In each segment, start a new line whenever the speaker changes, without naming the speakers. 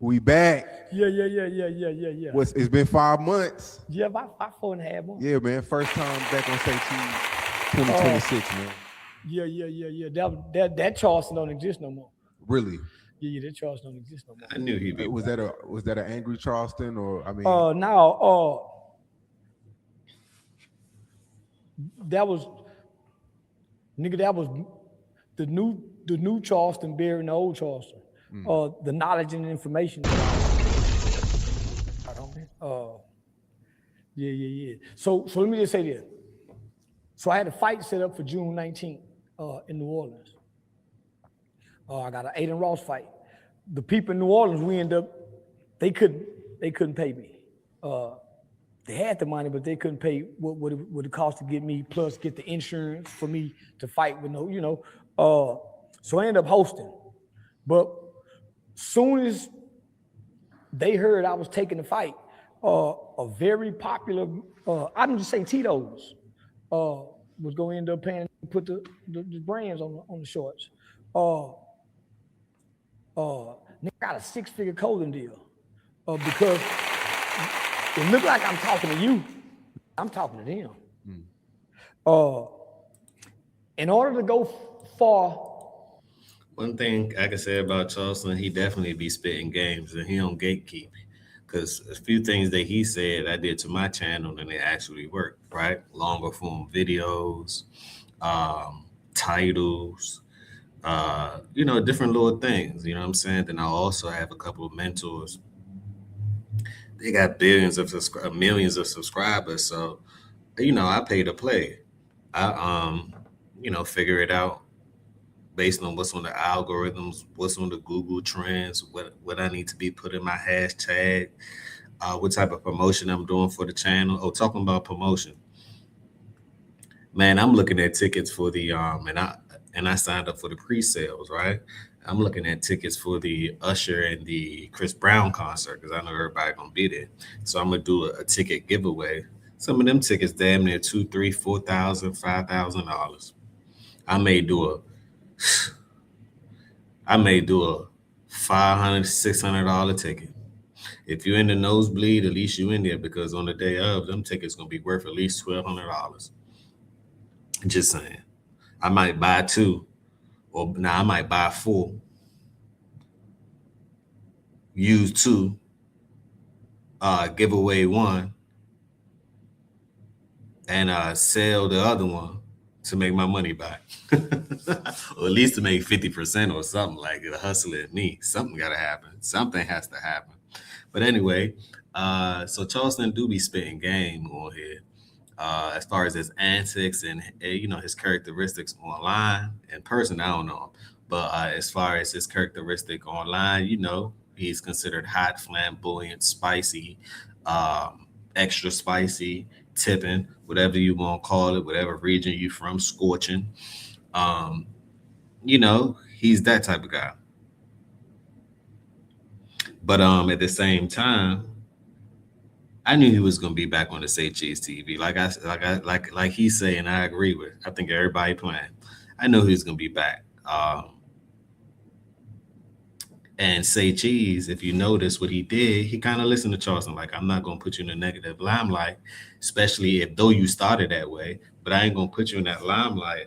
We back.
Yeah.
It's been 5 months.
Yeah, about 4.5 months.
Yeah, man. First time back on Saycheese 2026, man.
Yeah. That Charleston don't exist no more.
Really?
Yeah, that Charleston don't exist no more.
I knew he'd be.
Was that an angry Charleston or I mean?
Now, that was the new Charleston buried in the old Charleston. The knowledge and information. Yeah. So let me just say this. So I had a fight set up for June 19th in New Orleans. I got an Aiden Ross fight. The people in New Orleans, we end up, they couldn't pay me. They had the money, but they couldn't pay what it cost to get me, plus get the insurance for me to fight with so I ended up hosting. But soon as they heard I was taking the fight, a very popular, I'm just saying Tito's, was going to end up paying, put the brands on the shorts. Nigga got a 6-figure clothing deal because it looked like I'm talking to you. I'm talking to them. In order to go far.
One thing I can say about Charleston, he definitely be spitting games and he don't gatekeep. Because a few things that he said I did to my channel and they actually worked, right? Longer form videos, titles, different little things, you know what I'm saying? Then I also have a couple of mentors. They got millions of subscribers. So, I pay to play. I, figure it out based on what's on the algorithms, what's on the Google Trends, what I need to be put in my hashtag, what type of promotion I'm doing for the channel. Oh, talking about promotion. Man, I'm looking at tickets for the and I signed up for the pre-sales, right? I'm looking at tickets for the Usher and the Chris Brown concert because I know everybody gonna be there. So I'm gonna do a ticket giveaway. Some of them tickets damn near $2,000, $3,000, $4,000, $5,000. I may do a $500, $600 ticket. If you're in the nosebleed, at least you in there because on the day of, them tickets gonna be worth at least $1,200. Just saying. I might buy 2, or I might buy 4, use 2, give away 1, and sell the other one to make my money back. Or at least to make 50% or something, like a hustle at me. Something gotta happen. Something has to happen. But anyway, so Charleston do be spitting game on here. As far as his antics and his characteristics online. In person, I don't know him. But as far as his characteristic online, he's considered hot, flamboyant, spicy, extra spicy, tipping, whatever you want to call it, whatever region you from, scorching. He's that type of guy. But at the same time, I knew he was gonna be back on the Saycheese TV. Like he's saying, I agree with. I think everybody playing. I know he was gonna be back. And Saycheese, if you notice what he did, he kind of listened to Charleston. Like, I'm not gonna put you in a negative limelight, especially though you started that way. But I ain't gonna put you in that limelight,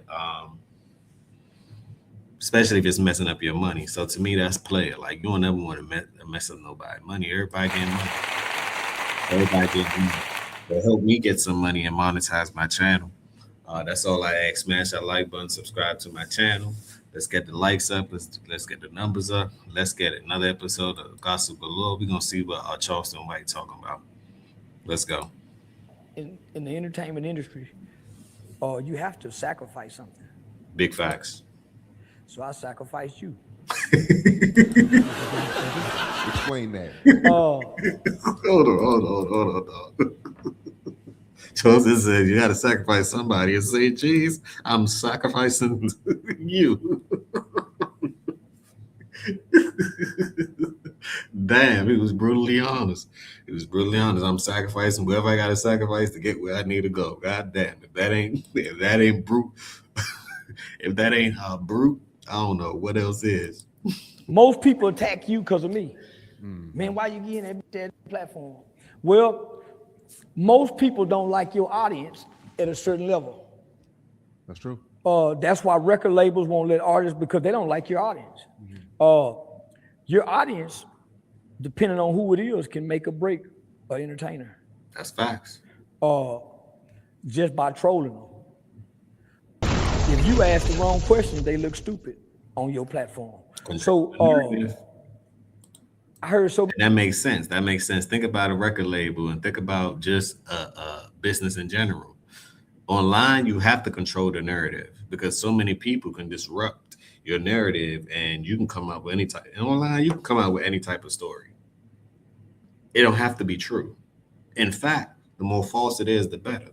especially if it's messing up your money. So to me, that's player. Like, you don't ever want to mess up nobody's money. Everybody getting money. To help me get some money and monetize my channel. That's all I ask. Smash that like button, subscribe to my channel. Let's get the likes up. Let's get the numbers up. Let's get another episode of Gossip Galore. We're gonna see what Charleston White talking about. Let's go.
In the entertainment industry, you have to sacrifice something.
Big facts.
So I sacrificed you.
Explain that.
Hold on. Charleston said you got to sacrifice somebody and say, geez, I'm sacrificing you. Damn, he was brutally honest. I'm sacrificing whoever I got to sacrifice to get where I need to go. God damn, if that ain't brute, if that ain't brute, I don't know what else is.
Most people attack you because of me. Man, why you getting that platform? Well, most people don't like your audience at a certain level.
That's true.
That's why record labels won't let artists, because they don't like your audience. Your audience, depending on who it is, can make or break an entertainer.
That's facts.
Just by trolling them. If you ask the wrong question, they look stupid on your platform. So I heard so.
That makes sense. That makes sense. Think about a record label and think about just business in general. Online, you have to control the narrative because so many people can disrupt your narrative, and you can come up with any type. And online, you can come out with any type of story. It don't have to be true. In fact, the more false it is, the better.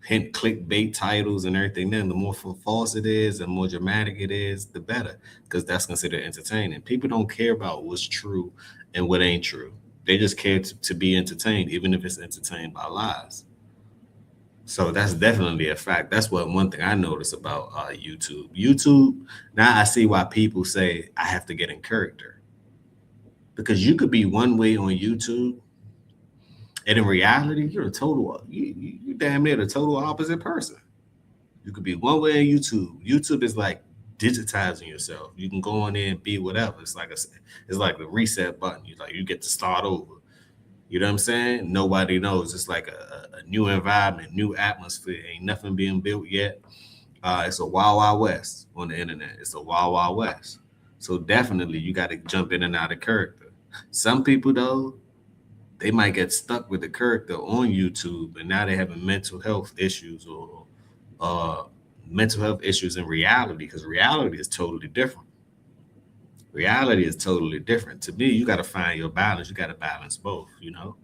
Hint clickbait titles and everything, then the more false it is and more dramatic it is, the better, because that's considered entertaining. People don't care about what's true and what ain't true. They just care to be entertained, even if it's entertained by lies. So that's definitely a fact. That's one thing I noticed about YouTube. YouTube, now I see why people say I have to get in character, because you could be one way on YouTube, and in reality, you're a total, you damn near the total opposite person. You could be one way on YouTube. YouTube is like digitizing yourself. You can go on there and be whatever. It's like a reset button. You get to start over. You know what I'm saying? Nobody knows. It's like a new environment, new atmosphere. Ain't nothing being built yet. It's a wild, wild west on the internet. It's a wild, wild west. So definitely you got to jump in and out of character. Some people, though, they might get stuck with the character on YouTube, and now they're having mental health issues or mental health issues in reality, because reality is totally different. Reality is totally different. To me, you got to find your balance. You got to balance both, you know?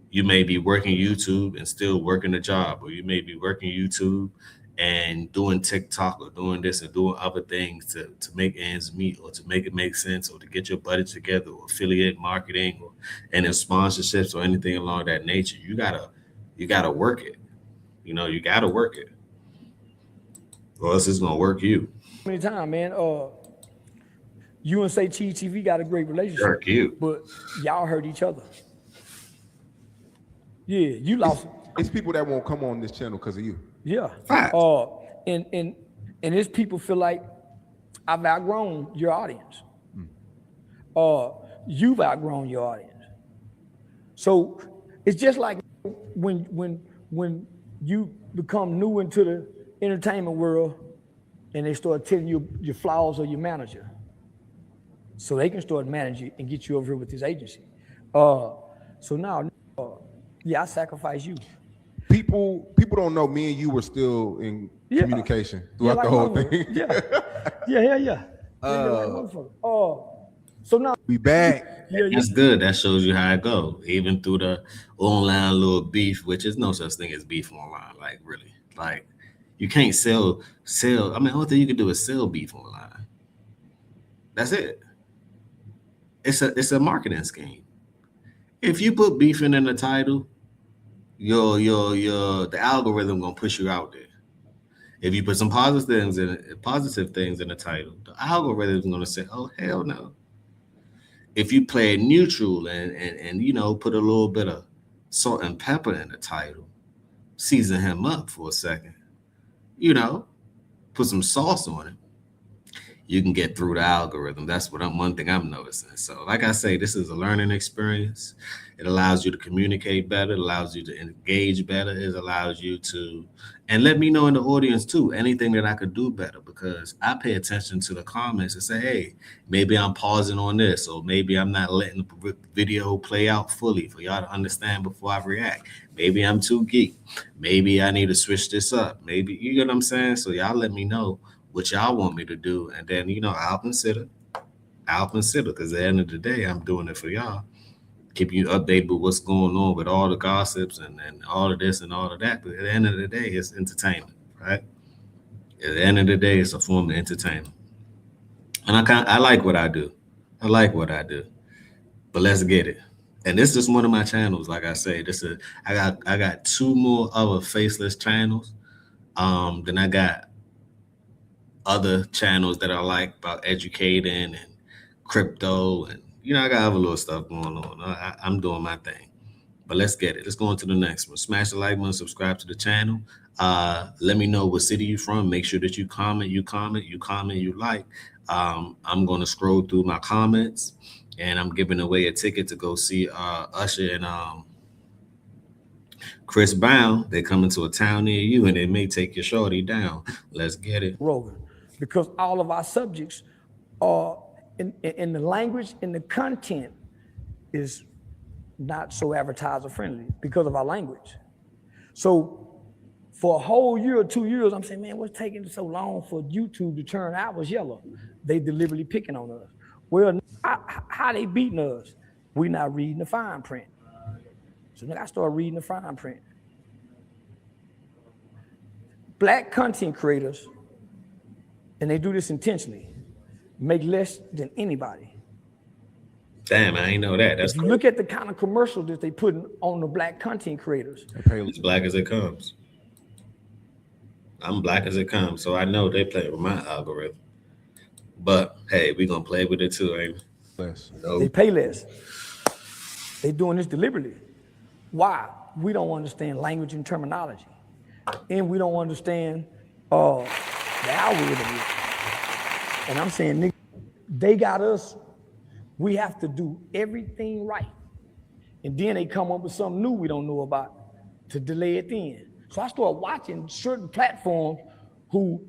You may be working YouTube and still working a job, or you may be working YouTube and doing TikTok or doing this and doing other things to make ends meet, or to make it make sense, or to get your budget together, or affiliate marketing, or and then sponsorships or anything along that nature. You gotta work it. You know, you gotta work it, or else it's gonna work you.
Many times, man. You and Saycheese TV got a great relationship,
Work you.
but y'all hurt each other. Yeah, you lost.
It's people that won't come on this channel because of you.
Yeah.
Fact.
And it's people feel like I've outgrown your audience. You've outgrown your audience. So it's just like when you become new into the entertainment world and they start telling you your flaws of your manager, so they can start managing you and get you over here with this agency. So now, I sacrifice you.
People don't know me and you were still in communication throughout
like
the whole
motherfucker.
thing.
So now
we back.
That's good. That shows you how it go. Even through the online little beef, which is no such thing as beef online. Like really, like you can't sell. I mean, the only thing you can do is sell beef online. That's it. It's a marketing scheme. If you put beef in the title, the algorithm gonna push you out there. If you put some positive things in the title, the algorithm is gonna say, "Oh hell no." If you play it neutral and you know, put a little bit of salt and pepper in the title, season him up for a second, you know, put some sauce on it, you can get through the algorithm. That's one thing I'm noticing. So like I say, this is a learning experience. It allows you to communicate better. It allows you to engage better. It allows you to, and let me know in the audience too, anything that I could do better, because I pay attention to the comments and say, hey, maybe I'm pausing on this, or maybe I'm not letting the video play out fully for y'all to understand before I react. Maybe I'm too geek. Maybe I need to switch this up. Maybe, you get what I'm saying? So y'all let me know what y'all want me to do, and then, you know, I'll consider, because at the end of the day, I'm doing it for y'all, keeping you updated with what's going on with all the gossips and all of this and all of that. But at the end of the day, it's entertainment, right? At the end of the day, it's a form of entertainment, and I like what I do. But let's get it. And this is one of my channels. Like I say, I got 2 more other faceless channels. Then I got other channels that I like about educating and crypto and you know, I got other little stuff going on. I'm doing my thing. But let's get it. Let's go on to the next one. Smash the like button, subscribe to the channel. Let me know what city you're from. Make sure that you comment, you like. I'm going to scroll through my comments, and I'm giving away a ticket to go see Usher and Chris Brown. They're coming to a town near you, and they may take your shorty down. Let's get it.
Rogan, because all of our subjects are in the language and the content is not so advertiser friendly because of our language. So for a whole year or 2 years, I'm saying, man, what's taking so long for YouTube to turn ours yellow? They deliberately picking on us. Well, how they beating us? We not reading the fine print. So then I started reading the fine print. Black content creators, and they do this intentionally, make less than anybody.
Damn, I ain't know that. That's
if you look at the kind of commercials that they put on the black content creators.
As black as it comes. I'm black as it comes, so I know they play with my algorithm. But hey, we gonna play with it too, ain't we?
Less.
No.
They pay less. They doing this deliberately. Why? We don't understand language and terminology, and we don't understand the algorithm. And I'm saying, nigga, they got us. We have to do everything right. And then they come up with something new we don't know about to delay it then. So I started watching certain platforms who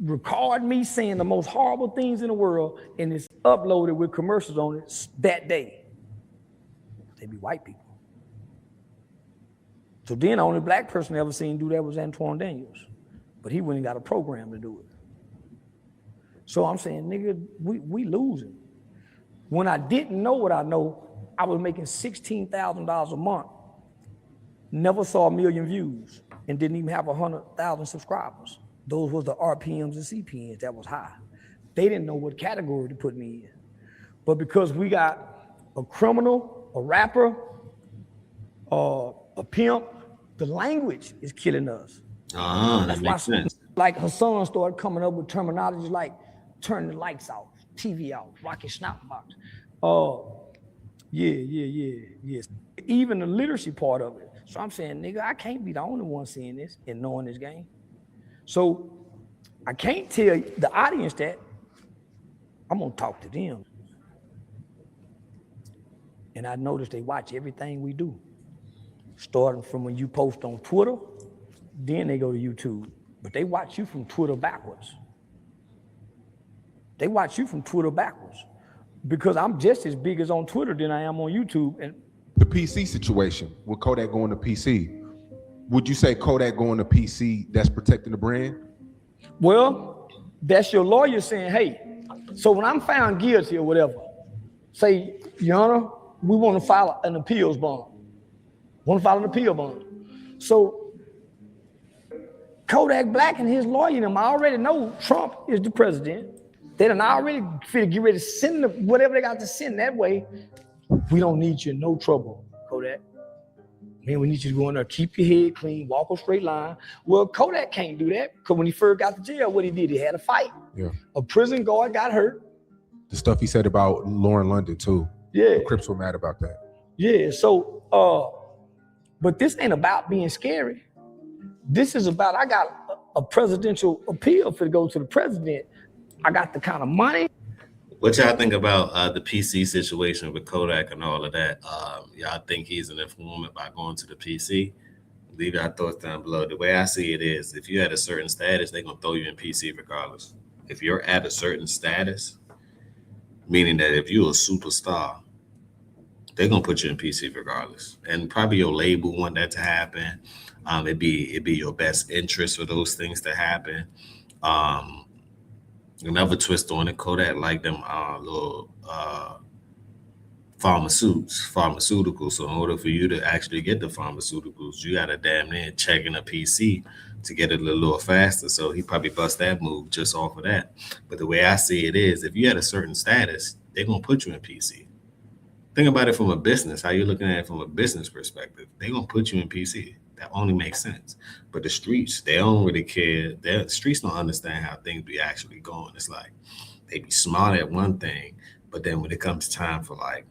record me saying the most horrible things in the world, and it's uploaded with commercials on it that day. They be white people. So then the only black person I ever seen do that was Antoine Daniels. But he went and got a program to do it. So I'm saying, nigga, we losing. When I didn't know what I know, I was making $16,000 a month. Never saw 1 million views and didn't even have 100,000 subscribers. Those was the RPMs and CPMs that was high. They didn't know what category to put me in. But because we got a criminal, a rapper, a pimp, the language is killing us.
That makes sense.
Like Hassan started coming up with terminology like turn the lights off, TV off, rocket snap box. Yeah. Even the literacy part of it. So I'm saying, nigga, I can't be the only one seeing this and knowing this game. So I can't tell the audience that. I'm gonna talk to them. And I noticed they watch everything we do. Starting from when you post on Twitter, then they go to YouTube. But they watch you from Twitter backwards. They watch you from Twitter backwards. Because I'm just as big as on Twitter than I am on YouTube. And
the PC situation with Kodak going to PC, would you say Kodak going to PC, that's protecting the brand?
Well, that's your lawyer saying, hey, so when I'm found guilty or whatever, say, Your Honor, we want to file an appeals bond. So Kodak Black and his lawyer, them, I already know Trump is the president. They done already finna get ready to send whatever they got to send that way. We don't need you in no trouble, Kodak. Man, we need you to go in there, keep your head clean, walk a straight line. Well, Kodak can't do that because when he first got to jail, what he did, he had a fight.
Yeah.
A prison guard got hurt.
The stuff he said about Lauren London too.
Yeah.
The Crips were mad about that.
Yeah, so, but this ain't about being scary. This is about, I got a presidential appeal for to go to the president. I got the kind of money.
What y'all think about the PC situation with Kodak and all of that? Y'all think he's an informant by going to the PC? Leave your thoughts down below. The way I see it is, if you had a certain status, they're going to throw you in PC regardless. If you're at a certain status, meaning that if you're a superstar, they're going to put you in PC regardless. And probably your label want that to happen. It'd be your best interest for those things to happen. Another twist on it, Kodak like them little pharmaceuticals. So in order for you to actually get the pharmaceuticals, you got to damn near check in a PC to get it a little faster. So he probably bust that move just off of that. But the way I see it is, if you had a certain status, they're going to put you in PC. Think about it from a business, how you're looking at it from a business perspective. They're going to put you in PC. That only makes sense. But the streets, they don't really care. The streets don't understand how things be actually going. It's like they be smart at one thing, But then when it comes time for like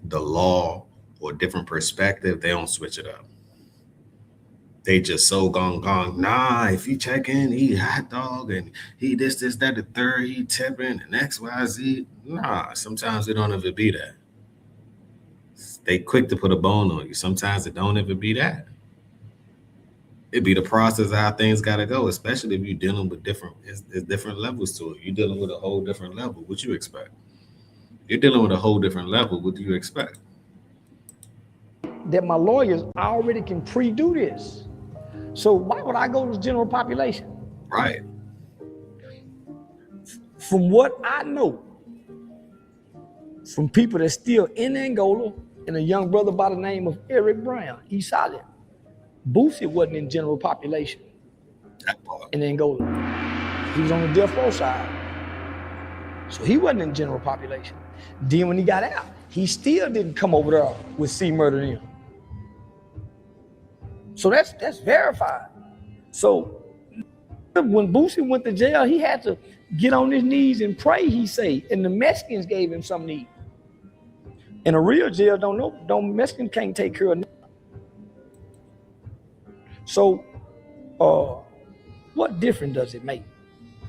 the law or different perspective, they don't switch it up. They just so gone. Nah, if you check in, he hot dog and he this, that, the third, he tipping and XYZ. Nah, sometimes it don't ever be that. They quick to put a bone on you. Sometimes it don't ever be that. It be the process of how things gotta go, especially if you're dealing with it's different levels to it. You're dealing with a whole different level. What you expect? You're dealing with a whole different level. What do you expect?
That my lawyers already can pre-do this. So why would I go to the general population?
Right.
From what I know, from people that's still in Angola, and a young brother by the name of Eric Brown, he's solid. Boosie wasn't in general population in Angola. He was on the death row side. So he wasn't in general population. Then when he got out, he still didn't come over there with C Murder in him. So that's verified. So when Boosie went to jail, he had to get on his knees and pray, he say, and the Mexicans gave him some need. In a real jail, Mexicans can't take care of nothing. So what difference does it make?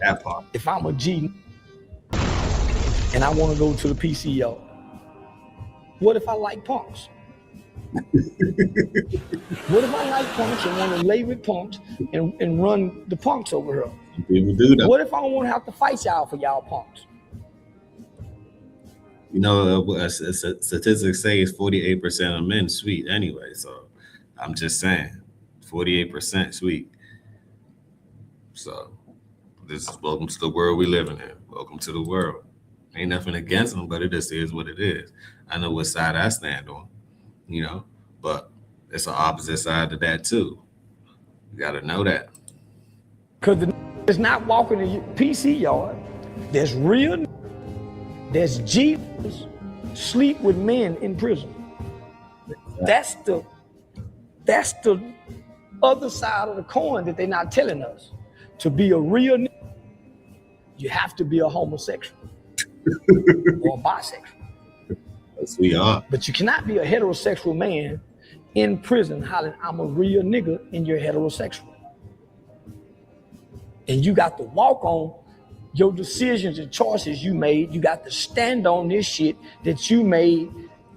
That part.
If I'm a G and I want to go to the PCO, what if I like punks? What if I like punks and want to lay with punks and run the punks over here?
People do that.
What if I don't want to have to fight y'all for y'all punks?
You know, statistics say it's 48% of men sweet anyway. So I'm just saying, 48% sweet. So this is welcome to the world we living in. Welcome to the world. Ain't nothing against them, but it just is what it is. I know what side I stand on, you know, but it's an opposite side to that too. You got to know that.
Because it's not walking in your PC yard. There's real, there's Jesus sleep with men in prison. That's the other side of the coin that they're not telling us. To be a real, you have to be a homosexual or a bisexual.
Yes, we are.
But you cannot be a heterosexual man in prison hollering, I'm a real nigga, and you're heterosexual. And you got to walk on your decisions and choices you made. You got to stand on this shit that you made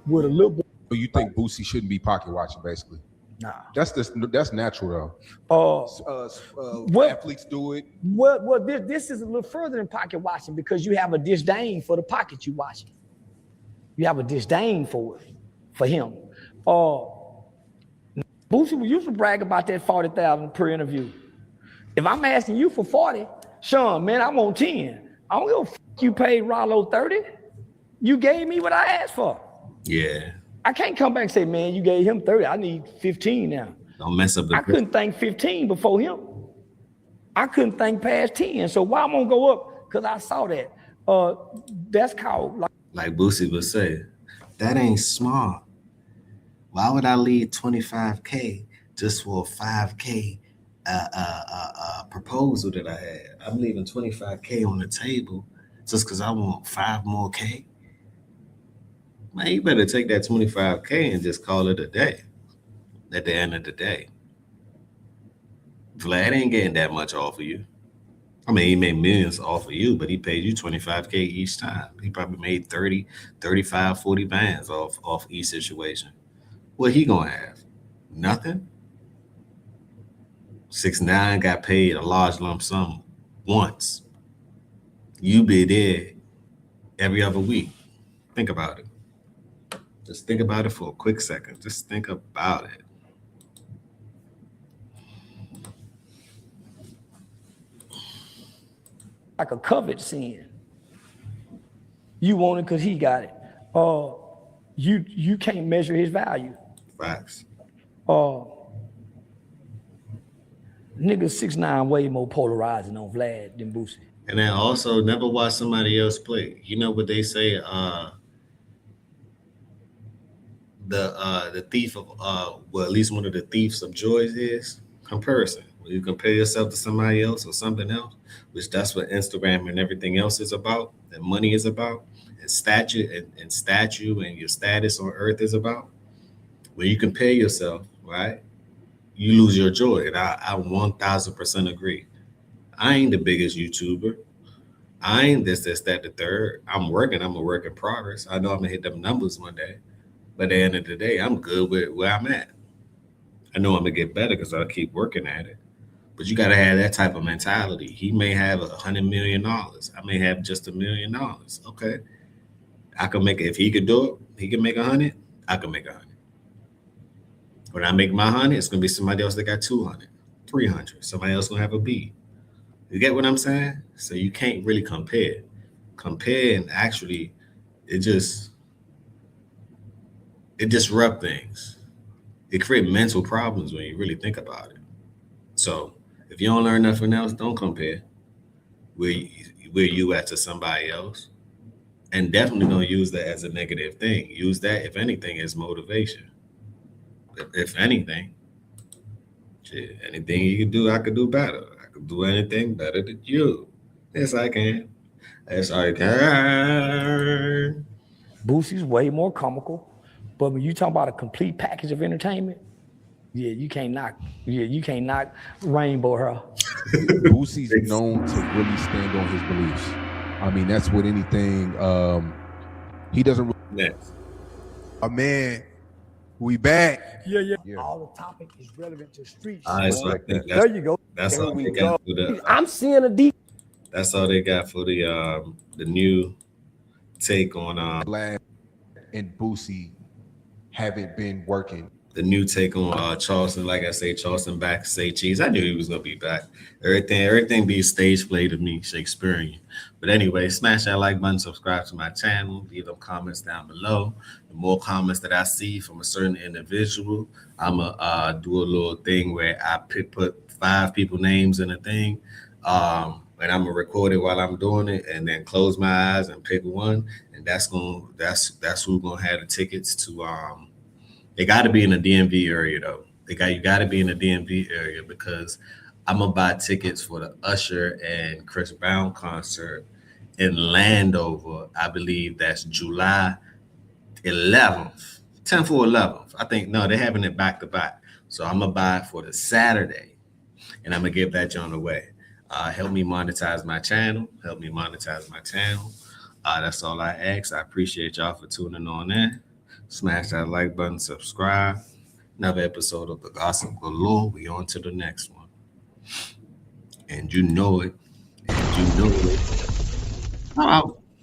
with a little bit.
So you think Boosie shouldn't be pocket watching, basically?
Nah.
That's natural though. Athletes do it.
Well, this is a little further than pocket watching because you have a disdain for the pocket you watching. You have a disdain for it, for him. Boosie used to brag about that 40,000 per interview. If I'm asking you for 40, Sean, man, I want 10. I don't give a fuck you paid Rollo 30. You gave me what I asked for.
Yeah.
I can't come back and say, man, you gave him 30. I need 15 now.
Don't mess up the
I couldn't think 15 before him. I couldn't think past 10. So why I'm gonna go up? Because I saw that. That's called
like Boosie would say, that ain't smart. Why would I leave 25K just for a 5K proposal that I had? I'm leaving 25K on the table just because I want 5 more K. Man, you better take that 25K and just call it a day at the end of the day. Vlad ain't getting that much off of you. I mean, he made millions off of you, but he paid you 25K each time. He probably made 30, 35, 40 bands off each situation. What he gonna have? Nothing? 6ix9ine got paid a large lump sum once. You be there every other week. Think about it. Just think about it for a quick second. Just think about it.
like a covet sin. You want it because he got it. You can't measure his value.
Facts.
Nigga 6ix9ine way more polarizing on Vlad than Boosie.
And then also never watch somebody else play. You know what they say? The thief of well, at least one of the thieves of joys is comparison. When you compare yourself to somebody else or something else, which that's what Instagram and everything else is about, and money is about, and statue and your status on earth is about. When you compare yourself, right, you lose your joy. And I 1000% agree. I ain't the biggest YouTuber. I ain't this, that, the third. I'm working. I'm a work in progress. I know I'm gonna hit them numbers one day. But at the end of the day, I'm good with where I'm at. I know I'm gonna get better because I'll keep working at it. But you gotta have that type of mentality. He may have $100 million. I may have just $1 million. Okay. I can make it. If he could do it, he can make 100. I can make 100. When I make my 100, it's gonna be somebody else that got 200, 300. Somebody else gonna have a B. You get what I'm saying? So you can't really compare. Compare and actually, it disrupt things. It create mental problems when you really think about it. So if you don't learn nothing else, don't compare where you at to somebody else. And definitely don't use that as a negative thing. Use that, if anything, as motivation. If anything, shit, anything you can do, I could do better. I could do anything better than you. Yes, I can. Yes, I can.
Boosie's way more comical, but when you talk about a complete package of entertainment, you can't knock Rainbow her.
Boosie's known to really stand on his beliefs. I mean, that's what anything. He doesn't.
Next.
Man, we back.
Yeah. All the topic is relevant to streets.
All right, so I think
there you go.
That's all we got for the.
I'm seeing a deep.
That's all they got for the new take on
Lab and Boosie haven't been working.
The new take on Charleston. Like I say, Charleston back to Saycheese. I knew he was gonna be back. Everything be stage play to me, Shakespearean. But anyway, smash that like button, subscribe to my channel, leave them comments down below. The more comments that I see from a certain individual, I'ma do a little thing where I put 5 people names in a thing. And I'm gonna record it while I'm doing it, and then close my eyes and pick one, and that's who's gonna have the tickets to. They got to be in the DMV area though. You got to be in the DMV area because I'm gonna buy tickets for the Usher and Chris Brown concert in Landover. I believe that's July 11th, 10th or 11th. I think no, they're having it back to back. So I'm gonna buy it for the Saturday, and I'm gonna give that John away. Help me monetize my channel. That's all I ask. I appreciate y'all for tuning on in. Smash that like button, subscribe. Another episode of the Gossip Galore. We on to the next one. And you know it. I'm out.